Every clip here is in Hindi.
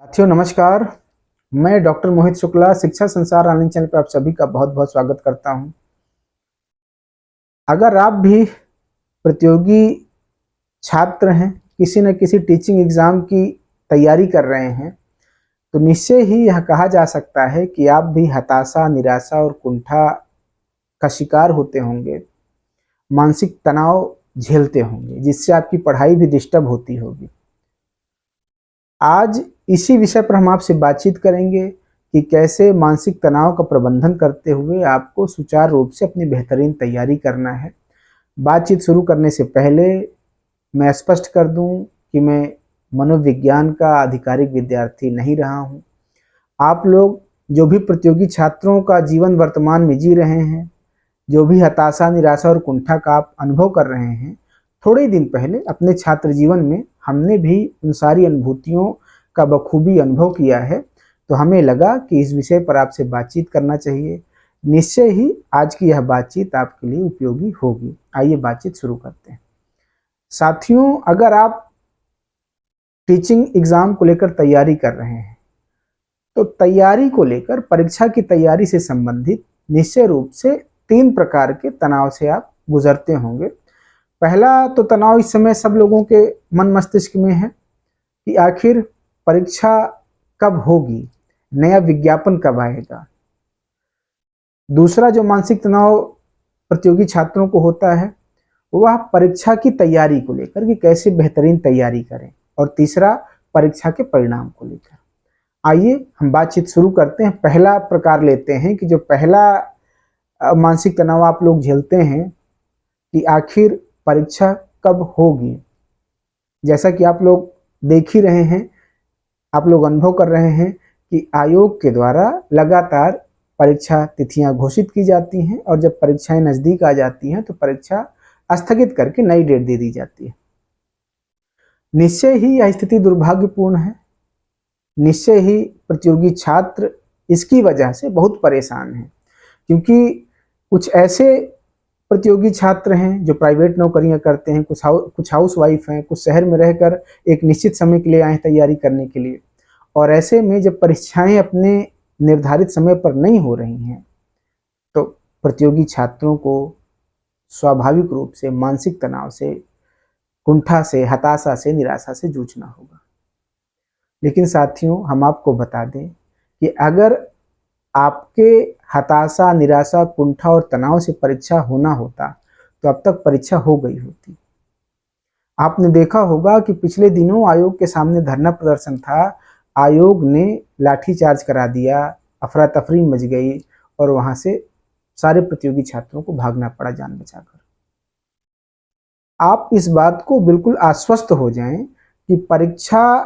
साथियों नमस्कार। मैं डॉक्टर मोहित शुक्ला शिक्षा संसार ऑनलाइन चैनल पर आप सभी का बहुत बहुत स्वागत करता हूं। अगर आप भी प्रतियोगी छात्र हैं, किसी न किसी टीचिंग एग्जाम की तैयारी कर रहे हैं, तो निश्चय ही यह कहा जा सकता है कि आप भी हताशा, निराशा और कुंठा का शिकार होते होंगे, मानसिक तनाव झेलते होंगे, जिससे आपकी पढ़ाई भी डिस्टर्ब होती होगी। आज इसी विषय पर हम आपसे बातचीत करेंगे कि कैसे मानसिक तनाव का प्रबंधन करते हुए आपको सुचारू रूप से अपनी बेहतरीन तैयारी करना है। बातचीत शुरू करने से पहले मैं स्पष्ट कर दूं कि मैं मनोविज्ञान का आधिकारिक विद्यार्थी नहीं रहा हूं। आप लोग जो भी प्रतियोगी छात्रों का जीवन वर्तमान में जी रहे हैं, जो भी हताशा, निराशा और कुंठा का आप अनुभव कर रहे हैं, थोड़े ही दिन पहले अपने छात्र जीवन में हमने भी उन सारी अनुभूतियों का बखूबी अनुभव किया है। तो हमें लगा कि इस विषय पर आपसे बातचीत करना चाहिए। निश्चय ही आज की यह बातचीत आपके लिए उपयोगी होगी। आइए बातचीत शुरू करते हैं। साथियों, अगर आप टीचिंग एग्जाम को लेकर तैयारी कर रहे हैं, तो तैयारी को लेकर, परीक्षा की तैयारी से संबंधित निश्चय रूप से 3 प्रकार के तनाव से आप गुजरते होंगे। पहला तो तनाव इस समय सब लोगों के मन मस्तिष्क में है कि आखिर परीक्षा कब होगी, नया विज्ञापन कब आएगा। दूसरा जो मानसिक तनाव प्रतियोगी छात्रों को होता है, वह परीक्षा की तैयारी को लेकर कि कैसे बेहतरीन तैयारी करें। और तीसरा परीक्षा के परिणाम को लेकर। आइए हम बातचीत शुरू करते हैं। पहला प्रकार लेते हैं कि जो पहला मानसिक तनाव आप लोग झेलते हैं कि आखिर परीक्षा कब होगी। जैसा कि आप लोग देख ही रहे हैं, आप लोग अनुभव कर रहे हैं कि आयोग के द्वारा लगातार परीक्षा तिथियां घोषित की जाती हैं, और जब परीक्षाएं नज़दीक आ जाती हैं तो परीक्षा स्थगित करके नई डेट दे दी जाती है। निश्चय ही यह स्थिति दुर्भाग्यपूर्ण है। निश्चय ही प्रतियोगी छात्र इसकी वजह से बहुत परेशान हैं, क्योंकि कुछ ऐसे प्रतियोगी छात्र हैं जो प्राइवेट नौकरियां करते हैं, कुछ हाउस वाइफ हैं, कुछ शहर में रहकर एक निश्चित समय के लिए आए तैयारी करने के लिए। और ऐसे में जब परीक्षाएं अपने निर्धारित समय पर नहीं हो रही हैं, तो प्रतियोगी छात्रों को स्वाभाविक रूप से मानसिक तनाव से, कुंठा से, हताशा से, निराशा से जूझना होगा। लेकिन साथियों, हम आपको बता दें कि अगर आपके हताशा, निराशा, कुंठा और तनाव से परीक्षा होना होता तो अब तक परीक्षा हो गई होती। आपने देखा होगा कि पिछले दिनों आयोग के सामने धरना प्रदर्शन था। आयोग ने लाठीचार्ज करा दिया, अफरा तफरी मच गई और वहां से सारे प्रतियोगी छात्रों को भागना पड़ा जान बचाकर। आप इस बात को बिल्कुल आश्वस्त हो जाएं कि परीक्षा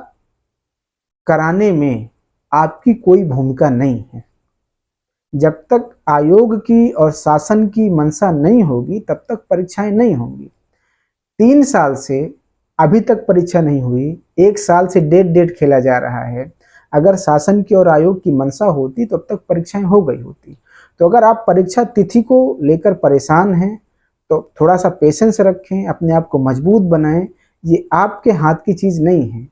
कराने में आपकी कोई भूमिका नहीं है। जब तक आयोग की और शासन की मंशा नहीं होगी, तब तक परीक्षाएं नहीं होंगी। 3 साल से अभी तक परीक्षा नहीं हुई, 1 साल से डेट खेला जा रहा है। अगर शासन की और आयोग की मंशा होती तो अब तक परीक्षाएं हो गई होती। तो अगर आप परीक्षा तिथि को लेकर परेशान हैं, तो थोड़ा सा पेशेंस रखें, अपने आप को मजबूत बनाएं। ये आपके हाथ की चीज़ नहीं है।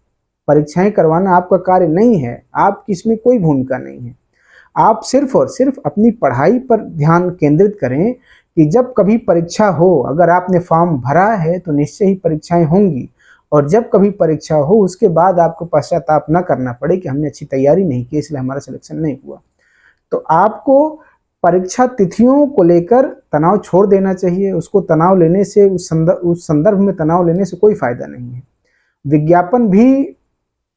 परीक्षाएं करवाना आपका कार्य नहीं है, आपकी इसमें कोई भूमिका नहीं है। आप सिर्फ और सिर्फ अपनी पढ़ाई पर ध्यान केंद्रित करें कि जब कभी परीक्षा हो, अगर आपने फॉर्म भरा है तो निश्चय ही परीक्षाएं होंगी। और जब कभी परीक्षा हो, उसके बाद आपको पश्चाताप न करना पड़े कि हमने अच्छी तैयारी नहीं की इसलिए हमारा सिलेक्शन नहीं हुआ। तो आपको परीक्षा तिथियों को लेकर तनाव छोड़ देना चाहिए। उसको तनाव लेने से, उस संदर्भ में तनाव लेने से कोई फायदा नहीं है। विज्ञापन भी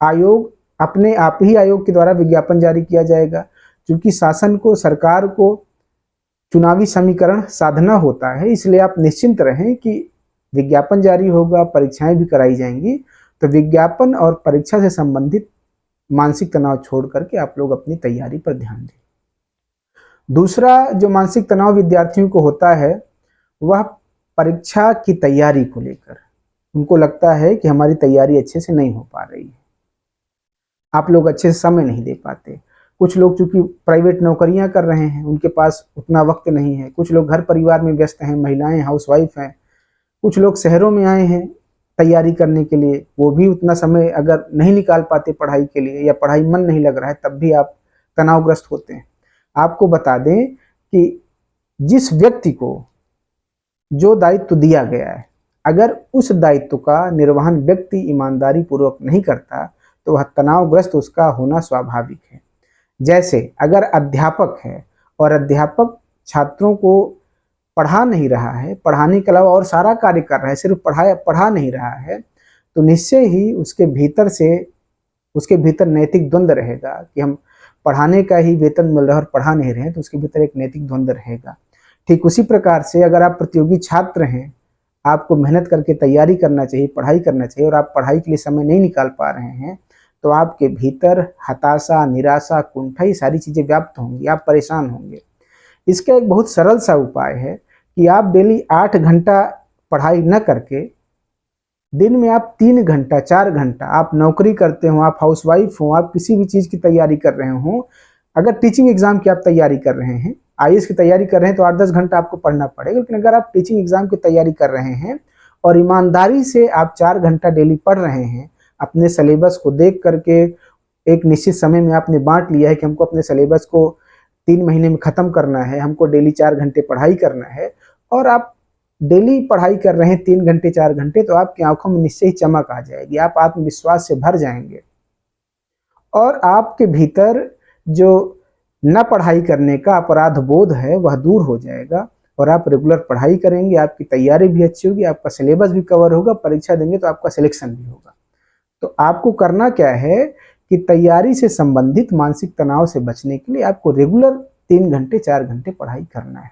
आयोग, अपने आप ही आयोग के द्वारा विज्ञापन जारी किया जाएगा, क्योंकि शासन को, सरकार को चुनावी समीकरण साधना होता है। इसलिए आप निश्चिंत रहें कि विज्ञापन जारी होगा, परीक्षाएं भी कराई जाएंगी। तो विज्ञापन और परीक्षा से संबंधित मानसिक तनाव छोड़ करके आप लोग अपनी तैयारी पर ध्यान दें। दूसरा जो मानसिक तनाव विद्यार्थियों को होता है, वह परीक्षा की तैयारी को लेकर। उनको लगता है कि हमारी तैयारी अच्छे से नहीं हो पा रही है, आप लोग अच्छे से समय नहीं दे पाते। कुछ लोग चूंकि प्राइवेट नौकरियां कर रहे हैं, उनके पास उतना वक्त नहीं है। कुछ लोग घर परिवार में व्यस्त हैं, महिलाएं हाउसवाइफ हैं। कुछ लोग शहरों में आए हैं, तैयारी करने के लिए, वो भी उतना समय अगर नहीं निकाल पाते पढ़ाई के लिए या पढ़ाई मन नहीं लग रहा है, तब भी आप तनावग्रस्त होते हैं। आपको बता दें कि जिस व्यक्ति को जो दायित्व दिया गया है, अगर उस दायित्व का निर्वहन व्यक्ति ईमानदारी पूर्वक नहीं करता तो वह तनावग्रस्त उसका होना स्वाभाविक है। जैसे अगर अध्यापक है और अध्यापक छात्रों को पढ़ा नहीं रहा है, पढ़ाने के अलावा और सारा कार्य कर रहा है, सिर्फ पढ़ा नहीं रहा है, तो निश्चय ही उसके भीतर नैतिक द्वंद्व रहेगा कि हम पढ़ाने का ही वेतन मिल रहा है और पढ़ा नहीं रहे हैं, तो उसके भीतर एक नैतिक द्वंद्व रहेगा। ठीक उसी प्रकार से अगर आप प्रतियोगी छात्र हैं, आपको मेहनत करके तैयारी करना चाहिए, पढ़ाई करना चाहिए, और आप पढ़ाई के लिए समय नहीं निकाल पा रहे हैं, तो आपके भीतर हताशा, निराशा, कुंठा, ये सारी चीज़ें व्याप्त होंगी, आप परेशान होंगे। इसका एक बहुत सरल सा उपाय है कि आप डेली 8 घंटा पढ़ाई न करके दिन में आप 3 घंटा 4 घंटा, आप नौकरी करते हो, आप हाउसवाइफ हो, आप किसी भी चीज़ की तैयारी कर रहे हो, अगर टीचिंग एग्जाम की आप तैयारी कर रहे हैं, आईएएस की तैयारी कर रहे हैं, तो 8-10 घंटा आपको पढ़ना पड़ेगा। लेकिन अगर आप टीचिंग एग्जाम की तैयारी कर रहे हैं और ईमानदारी से आप 4 घंटा डेली पढ़ रहे हैं, अपने सिलेबस को देख करके एक निश्चित समय में आपने बांट लिया है कि हमको अपने सिलेबस को 3 महीने में ख़त्म करना है, हमको डेली 4 घंटे पढ़ाई करना है, और आप डेली पढ़ाई कर रहे हैं 3 घंटे 4 घंटे, तो आपकी आंखों में निश्चय ही चमक आ जाएगी, आप आत्मविश्वास से भर जाएंगे और आपके भीतर जो न पढ़ाई करने का अपराध बोध है वह दूर हो जाएगा और आप रेगुलर पढ़ाई करेंगे, आपकी तैयारी भी अच्छी होगी, आपका सिलेबस भी कवर होगा, परीक्षा देंगे तो आपका सिलेक्शन भी होगा। तो आपको करना क्या है कि तैयारी से संबंधित मानसिक तनाव से बचने के लिए आपको रेगुलर 3 घंटे 4 घंटे पढ़ाई करना है।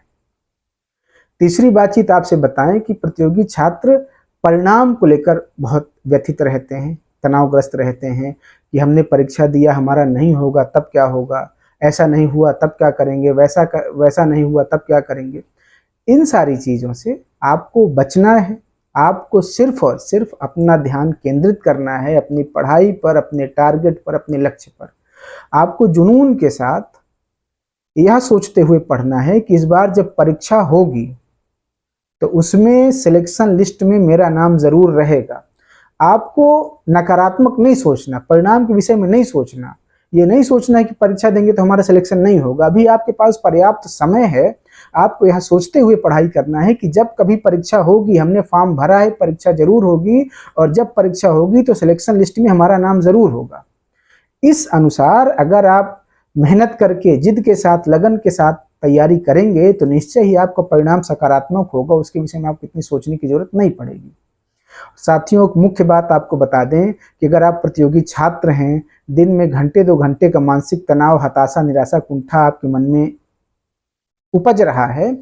तीसरी बातचीत आपसे बताएं कि प्रतियोगी छात्र परिणाम को लेकर बहुत व्यथित रहते हैं, तनावग्रस्त रहते हैं कि हमने परीक्षा दिया, हमारा नहीं होगा तब क्या होगा, ऐसा नहीं हुआ तब क्या करेंगे, वैसा नहीं हुआ तब क्या करेंगे। इन सारी चीज़ों से आपको बचना है, आपको सिर्फ और सिर्फ अपना ध्यान केंद्रित करना है अपनी पढ़ाई पर, अपने टारगेट पर, अपने लक्ष्य पर। आपको जुनून के साथ यह सोचते हुए पढ़ना है कि इस बार जब परीक्षा होगी तो उसमें सिलेक्शन लिस्ट में मेरा नाम जरूर रहेगा। आपको नकारात्मक नहीं सोचना, परिणाम के विषय में नहीं सोचना, ये नहीं सोचना है कि परीक्षा देंगे तो हमारा सिलेक्शन नहीं होगा। अभी आपके पास पर्याप्त समय है, आपको यह सोचते हुए पढ़ाई करना है कि जब कभी परीक्षा होगी, हमने फॉर्म भरा है, परीक्षा जरूर होगी, और जब परीक्षा होगी तो सिलेक्शन लिस्ट में हमारा नाम जरूर होगा। इस अनुसार अगर आप मेहनत करके, जिद के साथ, लगन के साथ तैयारी करेंगे तो निश्चय ही आपका परिणाम सकारात्मक होगा, उसके विषय में आपको इतनी सोचने की जरूरत नहीं पड़ेगी। साथियों, एक मुख्य बात आपको बता दें कि अगर आप प्रतियोगी छात्र हैं, दिन में घंटे 2 घंटे का मानसिक तनाव, हताशा, निराशा, कुंठा आपके मन में उपज रहा है,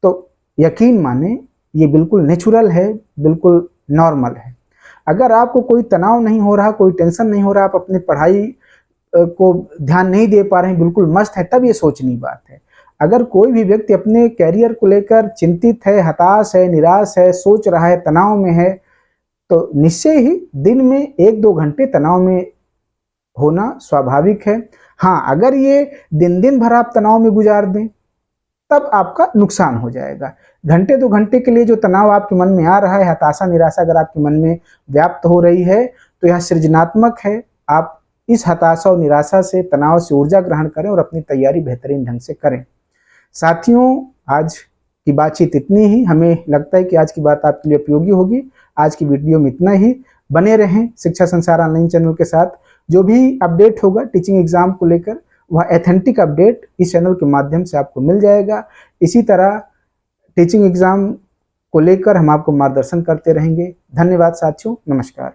तो यकीन माने ये बिल्कुल नेचुरल है, बिल्कुल नॉर्मल है। अगर आपको कोई तनाव नहीं हो रहा, कोई टेंशन नहीं हो रहा, आप अपनी पढ़ाई को ध्यान नहीं दे पा रहे हैं, बिल्कुल मस्त है, तब ये सोचनी बात है। अगर कोई भी व्यक्ति अपने कैरियर को लेकर चिंतित है, हताश है, निराश है, सोच रहा है, तनाव में है, तो निश्चय ही दिन में 1-2 घंटे तनाव में होना स्वाभाविक है। हाँ, अगर ये दिन भर आप तनाव में गुजार दें तब आपका नुकसान हो जाएगा। घंटे 2 घंटे के लिए जो तनाव आपके मन में आ रहा है, हताशा, निराशा अगर आपके मन में व्याप्त हो रही है, तो यह सृजनात्मक है। आप इस हताशा और निराशा से, तनाव से ऊर्जा ग्रहण करें और अपनी तैयारी बेहतरीन ढंग से करें। साथियों, आज की बातचीत इतनी ही। हमें लगता है कि आज की बात आपके लिए उपयोगी होगी। आज की वीडियो में इतना ही। बने रहें शिक्षा संसार ऑनलाइन चैनल के साथ। जो भी अपडेट होगा टीचिंग एग्जाम को लेकर, वह एथेंटिक अपडेट इस चैनल के माध्यम से आपको मिल जाएगा। इसी तरह टीचिंग एग्जाम को लेकर हम आपको मार्गदर्शन करते रहेंगे। धन्यवाद साथियों, नमस्कार।